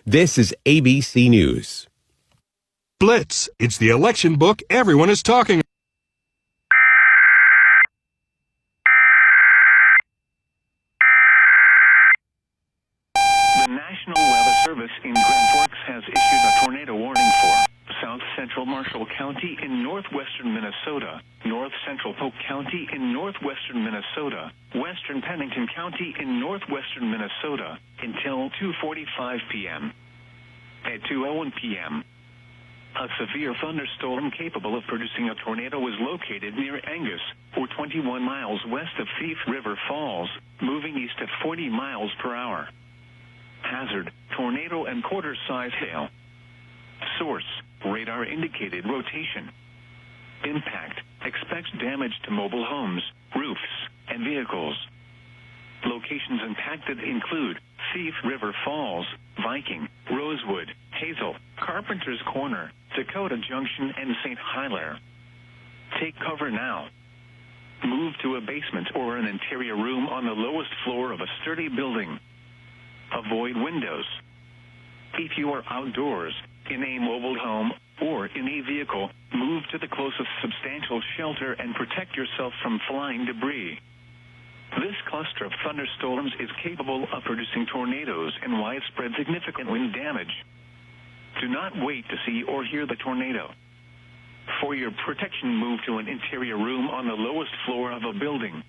This is ABC News. Blitz. It's the election book everyone is talking about. The National Weather Service in Grand Forks has issued a tornado warning for South Central Marshall County in northwestern Minnesota, North Central Polk County in northwestern Minnesota, Western Pennington County in northwestern Minnesota until 2:45 p.m. At 2:01 p.m., a severe thunderstorm capable of producing a tornado was located near Angus, or 21 miles west of Thief River Falls, moving east at 40 miles per hour. Hazard, tornado and quarter-size hail. Source, radar indicated rotation. Impact, expects damage to mobile homes, roofs, and vehicles. Locations impacted include Thief River Falls, Viking, Rosewood, Hazel, Carpenter's Corner, Dakota Junction, and St. Hilaire. Take cover now. Move to a basement or an interior room on the lowest floor of a sturdy building. Avoid windows. If you are outdoors, in a mobile home, or in a vehicle, move to the closest substantial shelter and protect yourself from flying debris. This cluster of thunderstorms is capable of producing tornadoes and widespread significant wind damage. Do not wait to see or hear the tornado. For your protection, move to an interior room on the lowest floor of a building.